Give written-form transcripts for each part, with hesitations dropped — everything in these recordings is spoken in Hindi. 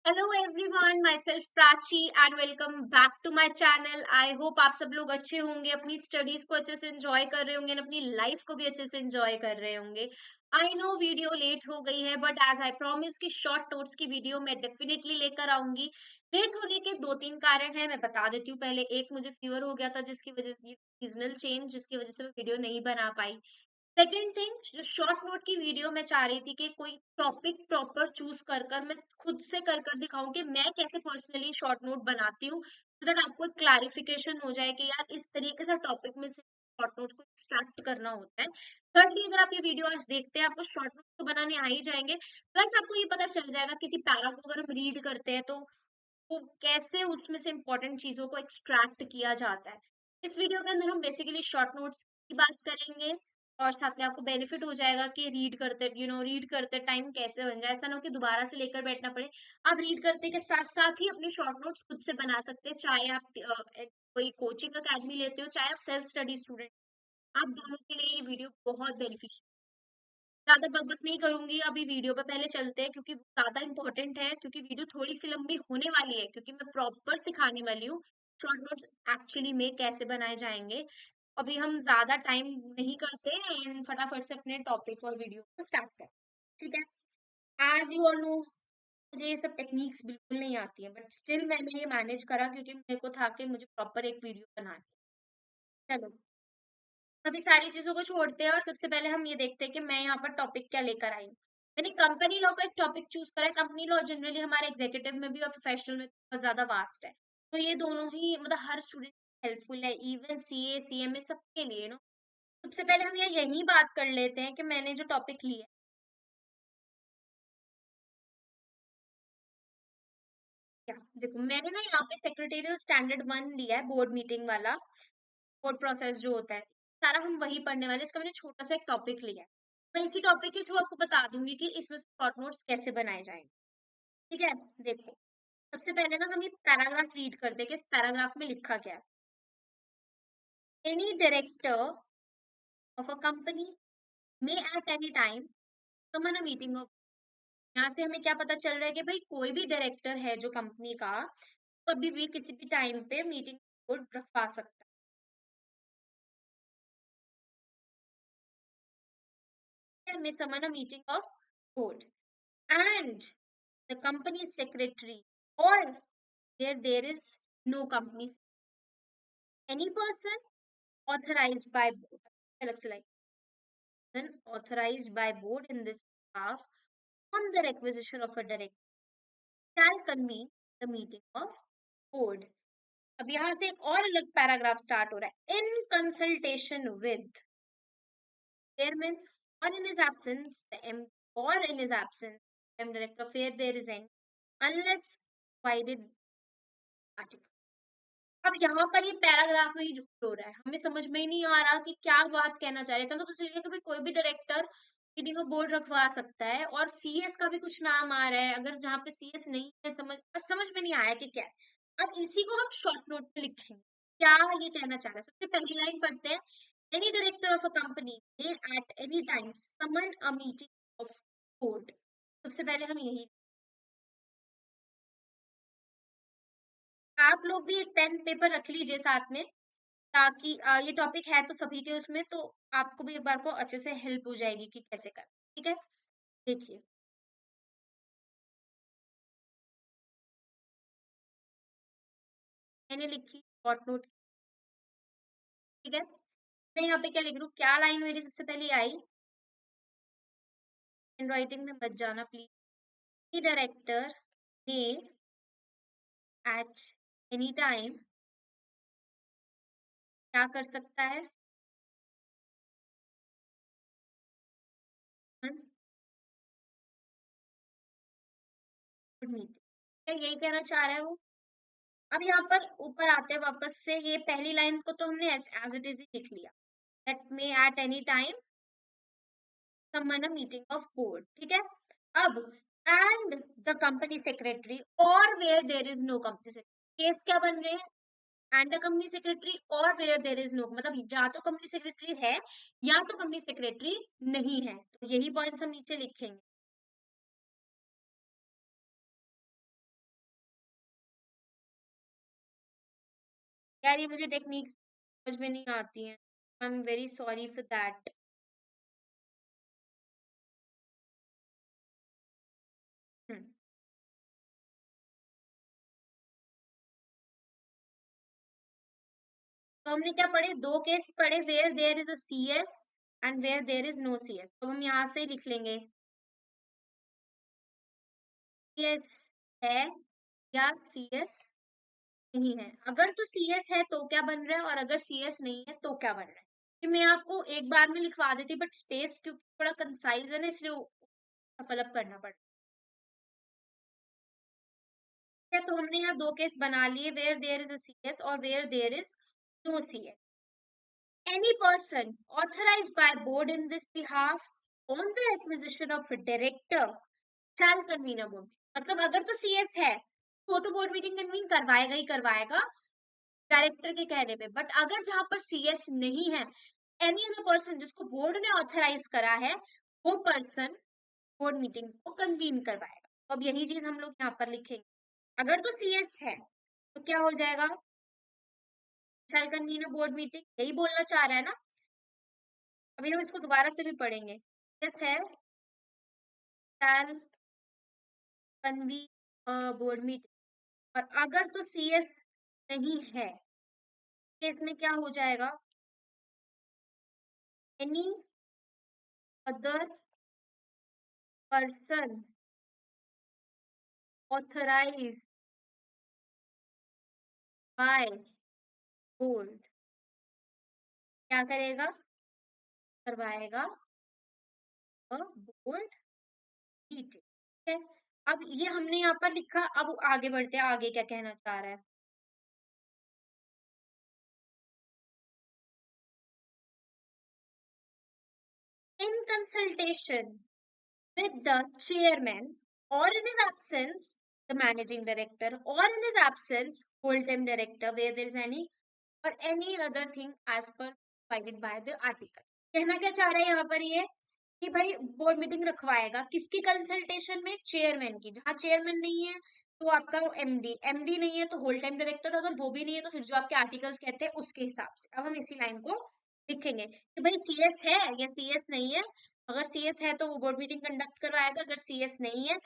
Hello everyone, myself Prachi and welcome back to my channel. I hope आप सब लोग अच्छे होंगे, अपनी स्टडीज को अच्छे से एंजॉय कर रहे होंगे और अपनी लाइफ को भी अच्छे से एंजॉय कर रहे होंगे। आई नो वीडियो लेट हो गई है, बट एज आई प्रॉमिस कि शॉर्ट नोट्स की वीडियो मैं डेफिनेटली लेकर आऊंगी। लेट होने के दो तीन कारण है, मैं बता देती हूँ। पहले एक, मुझे फीवर हो गया था जिसकी वजह से सीजनल चेंज, जिसकी वजह से मैं वीडियो नहीं बना पाई। सेकेंड थिंग, जो शॉर्ट नोट की वीडियो मैं चाह रही थी कि कोई टॉपिक प्रॉपर चूज कर कर मैं खुद से कर दिखाऊं कि मैं कैसे पर्सनली शॉर्ट नोट बनाती हूँ, so that आपको एक क्लैरिफिकेशन हो जाए कि यार इस तरीके से टॉपिक में से शॉर्ट नोट को एक्सट्रैक्ट करना होता है। थर्डली, अगर आप ये वीडियो आज देखते हैं, आपको शॉर्ट नोट तो बनाने आ ही जाएंगे, प्लस आपको ये पता चल जाएगा किसी पैरा को अगर हम रीड करते हैं तो वो कैसे उसमें से इंपॉर्टेंट चीजों को एक्सट्रैक्ट किया जाता है। इस वीडियो के अंदर हम बेसिकली शॉर्ट नोट्स की बात करेंगे और साथ में आपको बेनिफिट हो जाएगा कि रीड करते टाइम कैसे बन जाए। ऐसा ना हो कि दोबारा से लेकर बैठना पड़े। आप रीड करते के साथ साथ ही अपनी शॉर्ट नोट्स खुद से बना सकते हैं, चाहे आप कोई कोचिंग अकेडमी लेते हो, चाहे आप सेल्फ स्टडी स्टूडेंट। आप दोनों के लिए ये वीडियो बहुत बेनिफिशियल। ज्यादा बकबक नहीं करूंगी, अभी वीडियो पे पहले चलते हैं क्योंकि वो ज्यादा इंपॉर्टेंट है, क्योंकि वीडियो थोड़ी सी लंबी होने वाली है, क्योंकि मैं प्रॉपर सिखाने वाली हूँ शॉर्ट नोट्स एक्चुअली में कैसे बनाए जाएंगे। अभी हम ज्यादा टाइम नहीं करते एंड फटाफट से अपने टॉपिक और वीडियो को स्टार्ट करें। ठीक है। एज यू ऑल नो, मुझे ये सब टेक्निक्स बिल्कुल नहीं आती है, बट स्टिल मैंने ये मैनेज करा क्योंकि मेरे को था कि मुझे प्रॉपर एक वीडियो बनानी है। चलो, अभी सारी चीजों को छोड़ते हैं और सबसे पहले हम ये देखते हैं कि मैं यहाँ पर टॉपिक क्या लेकर आई हूँ। मैंने कंपनी लॉ का एक टॉपिक चूज करा है। कंपनी लॉ जनरली हमारे एग्जीक्यूटिव में भी और प्रोफेशनल में बहुत ज्यादा वास्ट है, तो ये दोनों ही मतलब हर स्टूडेंट हेल्पफुल है, इवन सीए सीएमए सबके लिए नो। सबसे पहले हम यहाँ यही बात कर लेते हैं कि मैंने जो टॉपिक लिया है, क्या देखो, मैंने ना यहाँ पे सेक्रेटेरियल स्टैंडर्ड 1 लिया है, बोर्ड मीटिंग वाला। कोड प्रोसेस जो होता है सारा हम वही पढ़ने वाले हैं। इसका मैंने छोटा सा एक टॉपिक लिया है। मैं इसी टॉपिक के थ्रू आपको बता दूंगी कि इसमें शॉर्ट नोट्स कैसे बनाए जाएंगे। ठीक है। देखो, सबसे पहले ना हम ये पैराग्राफ रीड करते हैं कि इस पैराग्राफ में लिखा क्या है। Any director of a company may at any time summon a meeting of. यहाँ से हमें क्या पता चल रहा है कि भाई कोई भी डायरेक्टर है जो कंपनी का, कभी भी किसी भी टाइम पे मीटिंग को रखवा सकता है। May summon a meeting of board and the company secretary, or where there is no company, any person authorized by board, like authorized by board in this behalf on the requisition of a director shall convene the meeting of board. अब यहाँ से एक और अलग पैराग्राफ स्टार्ट हो रहा है, इन consultation with chairman or in his absence the M or in his absence M director where there is any unless provided article। अब यहाँ पर ये पैराग्राफ में ही झूठ हो रहा है, हमें समझ में ही नहीं आ रहा कि क्या बात कहना चाह रहे थे। तो पता चलिए कि भाई कोई भी डायरेक्टर मीटिंग का बोर्ड रखवा सकता है, और सीएस का भी कुछ नाम आ रहा है, अगर जहाँ पे सीएस नहीं है, समझ में नहीं आया कि क्या है। अब इसी को हम शॉर्ट नोट पे लिखेंगे, क्या ये कहना चाह रहा है। सबसे पहली लाइन पढ़ते हैं, any director of a company may at any time summon a meeting of board. सबसे पहले हम यही, आप लोग भी एक पेन पेपर रख लीजिए साथ में, ताकि ये टॉपिक है तो सभी के उसमें, तो आपको भी एक बार को अच्छे से हेल्प हो जाएगी कि कैसे करना। ठीक है। देखिए, मैंने लिखी शॉर्ट नोट। ठीक है। मैं यहाँ पे क्या लिख रही हूँ, क्या लाइन मेरी सबसे पहले आई, हैंड राइटिंग में मत जाना प्लीज। डायरेक्टर ने एट एनी टाइम क्या कर सकता है, गुड मीटिंग, यही कहना चाह रहा है वो। अब यहाँ पर ऊपर आते हैं वापस से, ये पहली लाइन को तो हमने एज इट इज ही लिख लिया, that may at any time someone a meeting of board। ठीक है। अब and the company secretary or where there is no company secretary, case क्या बन रहे हैं, and the company secretary or where there is no, मतलब या तो कंपनी सेक्रेटरी है या तो कंपनी सेक्रेटरी नहीं है, तो यही पॉइंट्स हम नीचे लिखेंगे। यार ये मुझे टेक्निक समझ में नहीं आती है, I am very sorry for that. तो हमने क्या पढ़े, दो केस पढ़े, where there is a C S and where there is no C S. तो हम यहाँ से ही लिख लेंगे, सी एस है या सी एस नहीं है। अगर तो सी एस है तो क्या बन रहा है, और अगर सी एस नहीं है तो क्या बन रहा है। कि मैं आपको एक बार में लिखवा देती, बट स्पेस क्योंकि थोड़ा कंसाइज है ना, इसलिए सफल करना पड़ता है। तो हमने यहाँ दो केस बना लिए, where there is a C S और where there is no C S. Any person authorized by board in this behalf on the requisition of a director shall convene a board। मतलब अगर तो सीएस है तो बोर्ड मीटिंग कन्वीन करवाएगा ही करवाएगा डायरेक्टर के कहने पे। बट अगर जहां पर सीएस नहीं है, एनी अदर पर्सन जिसको बोर्ड ने ऑथराइज करा है, वो पर्सन बोर्ड मीटिंग को कन्वीन करवाएगा। तो अब यही चीज हम लोग यहाँ पर लिखेंगे। अगर तो सीएस है तो क्या हो जाएगा, शैल कन्वीन अ बोर्ड मीटिंग, यही बोलना चाह रहा है ना। अभी हम इसको दोबारा से भी पढ़ेंगे। यस है, शैल कन्वीन अ बोर्ड मीटिंग। और अगर तो सीएस नहीं है, केस में क्या हो जाएगा, any other person authorise by board क्या करेगा, करवाएगा अ बोर्ड मीटिंग। ठीक है, अब ये हमने यहाँ पर लिखा। अब आगे बढ़ते हैं, आगे क्या कहना चाह रहा है। In consultation with the chairman, or in his absence the managing director, or in his absence whole time director, where there is any or any other thing as per provided by the article। कहना क्या चाह रहा है यहाँ पर ये, कि भाई बोर्ड मीटिंग रखवाएगा किसकी कंसल्टेशन में, चेयरमैन की। जहाँ चेयरमैन नहीं है तो आपका एमडी, एमडी नहीं है तो होल टाइम डायरेक्टर, अगर वो भी नहीं है तो फिर जो आपके आर्टिकल्स कहते हैं उसके हिसाब से। अब हम इसी लाइन को लिखेंगे कि भाई सीएस है या सीएस नहीं है। अगर सीएस है तो वो बोर्ड मीटिंग कंडक्ट करवाएगा, अगर सीएस नहीं है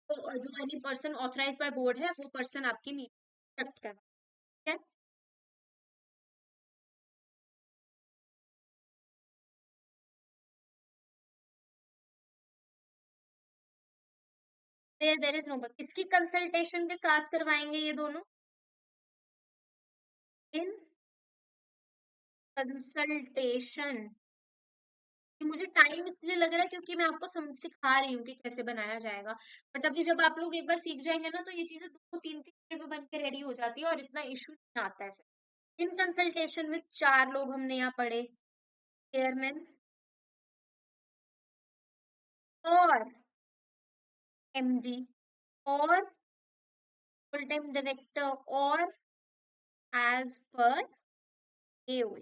तो जो any person authorise by board है वो पर्सन आपकी मीटिंग कंडक्ट करवाएगा। देयर इज नो, किसकी कंसल्टेशन के साथ करवाएंगे ये दोनों, इन कंसल्टेशन। मुझे टाइम इसलिए लग रहा है क्योंकि मैं आपको सिखा रही हूँ कि कैसे बनाया जाएगा। बट अभी जब आप लोग एक बार सीख जाएंगे ना तो ये चीजें 2-3 मिनट में बन के रेडी हो जाती है और इतना इशू नहीं आता है फिर। इन कंसल्टेशन में चार लोग हमने यहाँ पढ़े, चेयरमैन और एमडी और फुल टाइम डायरेक्टर और एज पर एओए।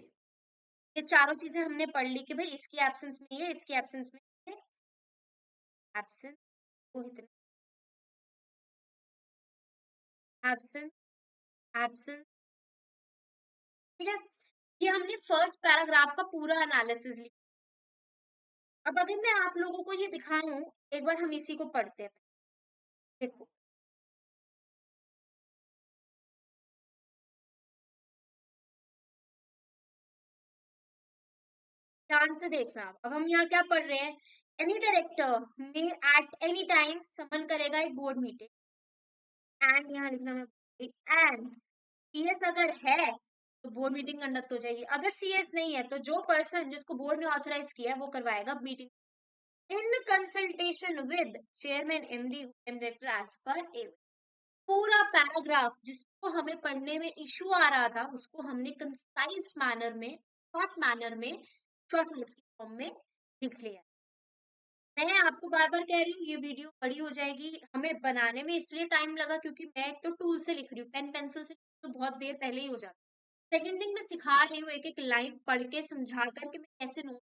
ये चारों चीजें हमने पढ़ ली कि भाई इसकी एब्सेंस में ये, इसकी एब्सेंस में ये, एब्सेंस को इतने, एब्सेंस, एब्सेंस। ठीक है, ये हमने फर्स्ट पैराग्राफ का पूरा एनालिसिस लिया। अब अगर मैं आप लोगों को ये दिखाऊं, एक बार हम इसी को पढ़ते हैं। देखो, ध्यान से देखना। अब हम यहाँ क्या पढ़ रहे हैं, any director may at any time summon करेगा एक बोर्ड मीटिंग, एंड यहाँ लिखना मैं, एंड सीएस अगर है तो बोर्ड मीटिंग कंडक्ट हो जाएगी। अगर सीएस नहीं है तो जो पर्सन जिसको बोर्ड ने ऑथराइज किया है वो करवाएगा meeting in consultation with chairman, MD, director as per A. पूरा पैराग्राफ जिसको हमें पढ़ने में इशू आ रहा था उसको हमने कंसाइज मैनर में, शॉर्ट मैनर में, शॉर्ट नोट्स की फॉर्म में लिख लिया। मैं आपको बार बार कह रही हूँ ये वीडियो बड़ी हो जाएगी, हमें बनाने में इसलिए टाइम लगा क्योंकि मैं एक तो टूल से लिख रही हूँ, पेन पेंसिल से तो बहुत देर पहले ही हो जाता। सेकेंड थिंग, मैं सिखा रही हूँ एक एक लाइन पढ़ के समझा करके मैं कैसे नोट।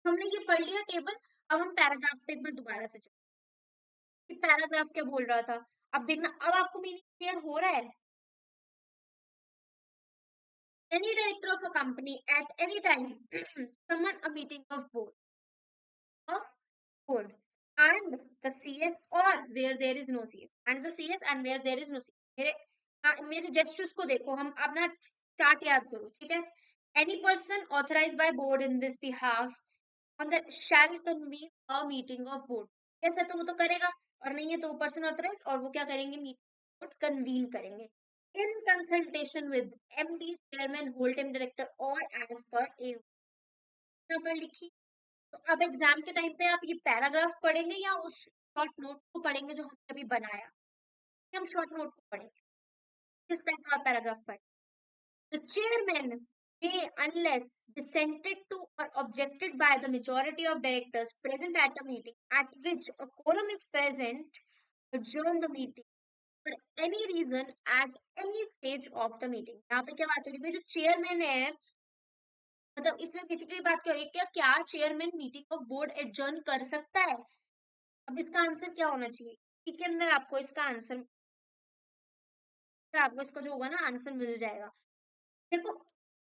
हमने ये पढ़ लिया टेबल। अब हम पैराग्राफ पे एक बार दोबारा से चलते हैं। पैराग्राफ क्या बोल रहा था, अब देखना, अब आपको मीनिंग क्लियर हो रहा है। any director of a company at any time summon a meeting of board and the CS or where there is no CS and the CS and where there is no CS. मेरे जेस्चर्स को देखो, हम अपना चार्ट याद करो, ठीक है? Any person authorized by board in this behalf on the shall convene a meeting of board. कैसे तो वो तो करेगा, और नहीं है तो वो पर्सन ऑथराइज, और वो क्या करेंगे, मीटिंग कन्वीन करेंगे in consultation with MD, chairman, whole time director और एज पर ए। यहाँ पर लिखी। तो अब एग्जाम के टाइम पे आप ये पैराग्राफ पढ़ेंगे या उस शॉर्ट नोट को पढ़ेंगे जो हमने अभी बनाया? हम शॉर्ट नोट को पढ़ेंगे। किस टाइप का पैराग्राफ पढ़ेंगे? The chairman may, unless dissented to or objected by the majority of directors present at a meeting at which a quorum is present, adjourn the meeting for any reason at any stage of the meeting. यहाँ पे क्या बात हो रही है? जो चेयरमैन है, मतलब इसमें बेसिकली बात क्या हो रही है, क्या chairman meeting of board adjourn कर सकता है? अब इसका आंसर क्या होना चाहिए? इसके अंदर आपको इसका आंसर, आपको इसका जो होगा ना आंसर मिल जाएगा। देखो,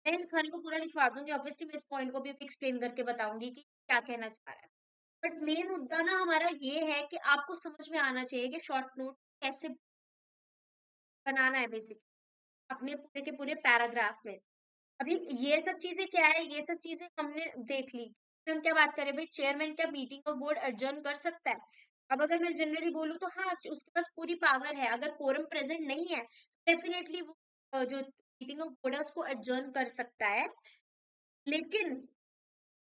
मैं लिखवाने को पूरा लिखवा दूंगी, ऑब्वियसली मैं इस पॉइंट को भी एक्सप्लेन करके बताऊंगी कि क्या कहना चाह रहा है, बट मेन मुद्दा ना हमारा ये है कि आपको समझ में आना चाहिए कि शॉर्ट नोट कैसे बनाना है बेसिकली अपने पूरे के पूरे पैराग्राफ में। अभी ये सब चीजें क्या है, ये सब चीजें हमने देख ली। हम क्या बात करें भाई, चेयरमैन क्या मीटिंग ऑफ बोर्ड एडजर्न कर सकता है? अब अगर मैं जनरली बोलूँ तो हाँ, उसके पास पूरी पावर है। अगर कोरम प्रेजेंट नहीं है, डेफिनेटली वो जो मीटिंग ऑफ बोर्ड है उसको एडजर्न कर सकता है। लेकिन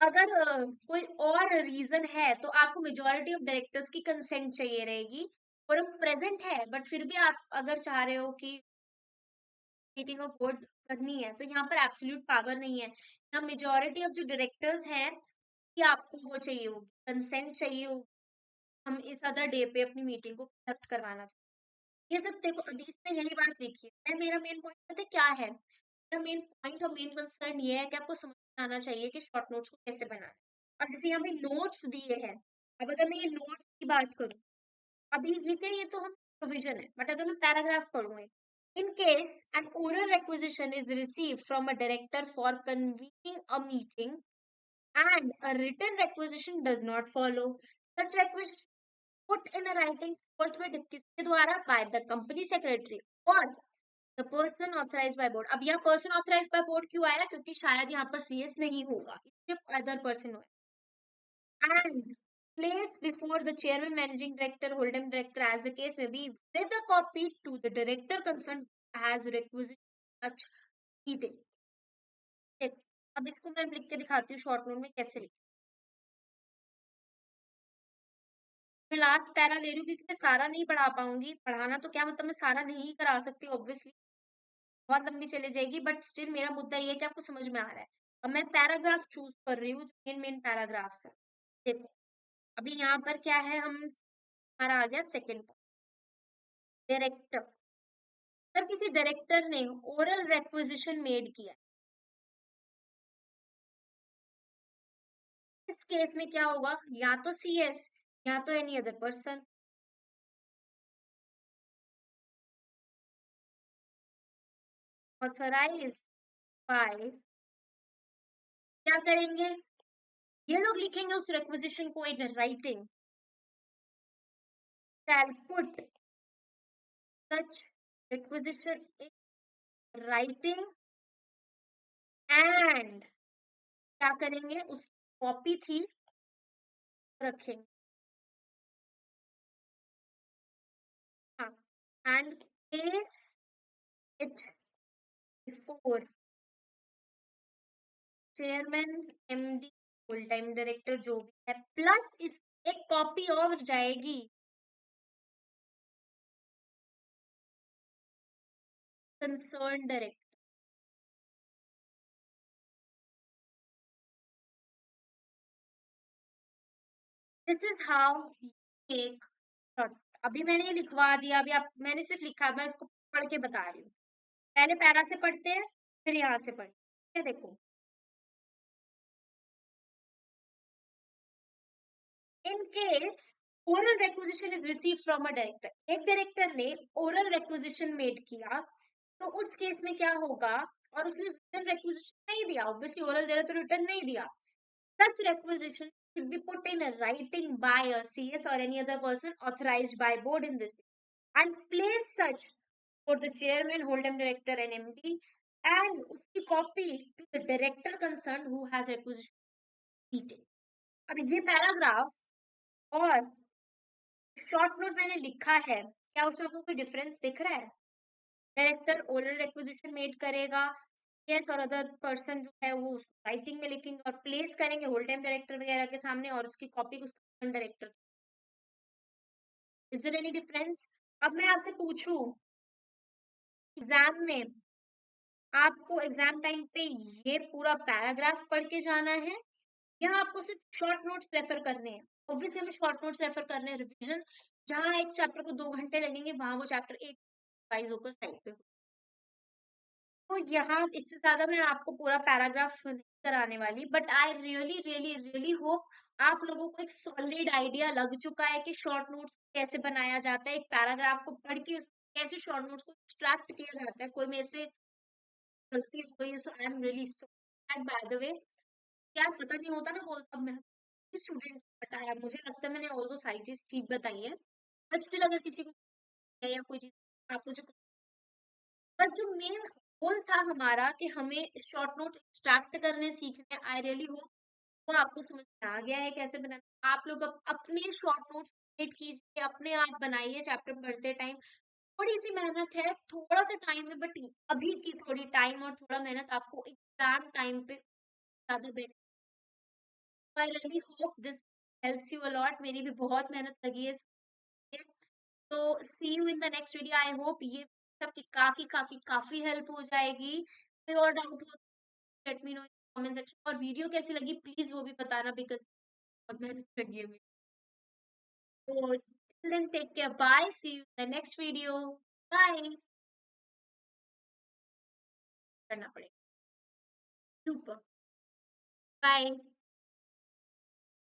अगर कोई और रीजन है तो आपको मेजोरिटी ऑफ डायरेक्टर्स की कंसेंट चाहिए रहेगी। कोरम प्रेजेंट है बट फिर भी आप अगर चाह रहे हो कि मीटिंग ऑफ बोर्ड करनी है, तो यहाँ पर एब्सोल्यूट पावर नहीं है। यहाँ मेजोरिटी ऑफ जो डायरेक्टर्स हैं कि आपको वो चाहिए होगी, कंसेंट चाहिए होगी, हम इस अदर डे पे अपनी मीटिंग को कंडक्ट करवाना चाहिए। ये सब देखो, अभी इसमें यही बात लिखी है। मेरा मेन पॉइंट पता है क्या है? मेरा मेन पॉइंट और मेन कंसर्न ये है कि आपको समझ में आना चाहिए कि शॉर्ट नोट्स को कैसे बनाना है। अब जैसे यहाँ पे नोट्स दिए हैं, अब अगर मैं ये नोट्स की बात करूँ, अभी ये क्या, ये तो हम प्रोविजन है, बट अगर मैं paragraph पढ़ूँ, in case an oral requisition is received from a director for convening a meeting and a written requisition does not follow, such requisition put in a writing forthwith किसके द्वारा? By the company secretary or the person authorized by board. अब यहाँ person authorized by board क्यों आया? क्योंकि शायद यहाँ पर CS नहीं होगा, इसलिए other person होगा। And place before the chairman, managing director, whole-time director, as the case may be, with a copy to the director concerned as requisite such meeting. अब इसको मैं लिख के दिखाती हूँ शॉर्ट नोट में कैसे लिख। मैं लास्ट पैरा ले रही हूँ क्योंकि मैं सारा नहीं पढ़ा पाऊंगी। पढ़ाना तो क्या मतलब, मैं सारा नहीं करा सकती ऑब्वियसली, बहुत लंबी चली जाएगी, बट स्टिल मेरा मुद्दा ये है कि आपको समझ में आ रहा है। अब मैं पैराग्राफ चूज कर रही हूँ, मेन मेन पैराग्राफ्स है। देखो अभी यहाँ पर क्या है, हम हमारा आ गया सेकेंड डायरेक्टर। अगर किसी डायरेक्टर ने ओरल रेक्विजिशन मेड किया, इस केस में क्या होगा? या तो CS या तो any other person. Authorise by, क्या करेंगे? ये लोग लिखेंगे उस रेक्विजिशन को in writing, shall put such requisition in writing and क्या करेंगे, उस कॉपी थी रखेंगे। हाँ, and place it before chairman, MD, full time director जो भी है, प्लस इस एक कॉपी और जाएगी concern director. This is how make. अभी मैंने ये लिखवा दिया, अभी आप, मैंने सिर्फ लिखा, मैं इसको पढ़ के बता रही हूँ। पहले पैरा से पढ़ते हैं, फिर यहाँ से पढ़ते। देखो, in case oral requisition is received from a director, एक डायरेक्टर ने ओरल requisition मेड किया, तो उस केस में क्या होगा, और उसने रिटन रिक्वेजिशन नहीं दिया, ऑब्वियसली ओरल दे रहा तो रिटन नहीं दिया, such requisition should be put in a writing by a CS or any other person authorized by board in this and place such for the chairman, whole-time director and MD and उसकी copy to the director concerned who has requisition meeting. अब ये पैराग्राफ और शॉर्ट नोट मैंने लिखा है, क्या उसमें आपको कोई डिफरेंस दिख रहा है? डायरेक्टर ओरल रिक्वेजिशन मेड करेगा, सीएस और अदर पर्सन जो है वो उसको राइटिंग में लिखेंगे और प्लेस करेंगे होल टाइम डायरेक्टर वगैरह के सामने और उसकी कॉपी उसका director. Is there any difference? अब मैं आपसे पूछूं, एग्जाम में आपको एग्जाम टाइम पे ये पूरा पैराग्राफ पढ़ के जाना है या आपको सिर्फ शॉर्ट नोट्स रेफर करने हैं? ऑब्वियसली हमें शॉर्ट नोट्स रेफर करने हैं, रिवीजन जहां एक चैप्टर को 2 घंटे लगेंगे वहां वो चैप्टर एक वाइज होकर साइड पे। तो यहाँ इससे ज्यादा मैं आपको पूरा पैराग्राफ नहीं कराने वाली, but I really really really hope आप लोगों को एक सॉलिड आइडिया लग चुका है कि शॉर्ट नोट्स कैसे बनाया जाता है, एक पैराग्राफ को पढ़ के कैसे शॉर्ट नोट्स को एक्सट्रैक्ट किया जाता है। कोई मेरे से गलती हो गई है so I am really so bad by the way. यार पता नहीं होता ना, बोलता मैं स्टूडेंट बताया, मुझे लगता है मैंने ऑल दो सारी चीज ठीक बताई है, बट स्टिल अगर किसी को है या कोई चीज आप मुझे, पर जो मेन गोल था हमारा कि हमें शॉर्ट नोट एक्सट्रैक्ट करने सीखने, आई रियली होप वो आपको समझ में आ गया है कैसे बनाना। आप लोग अपने शॉर्ट नोट्स क्रिएट कीजिए, अपने आप बनाइए चैप्टर पढ़ते टाइम। थोड़ी सी मेहनत है, थोड़ा सा टाइम है, बट अभी की थोड़ी टाइम और थोड़ा मेहनत आपको एग्जाम टाइम पे ज्यादा better. I really hope this helps you a lot, मेरी भी बहुत मेहनत लगी है इसमें। तो see you in the next video, I hope ये सबकी काफी काफी काफी हेल्प हो जाएगी। कोई और डाउट हो let me know in comment section, और वीडियो कैसी लगी प्लीज वो भी बताना बिकॉज बहुत मेहनत लगी है मेरी। तो then take care, bye, see you in the next video, bye. करना पड़ेगा, सुपर, बाय।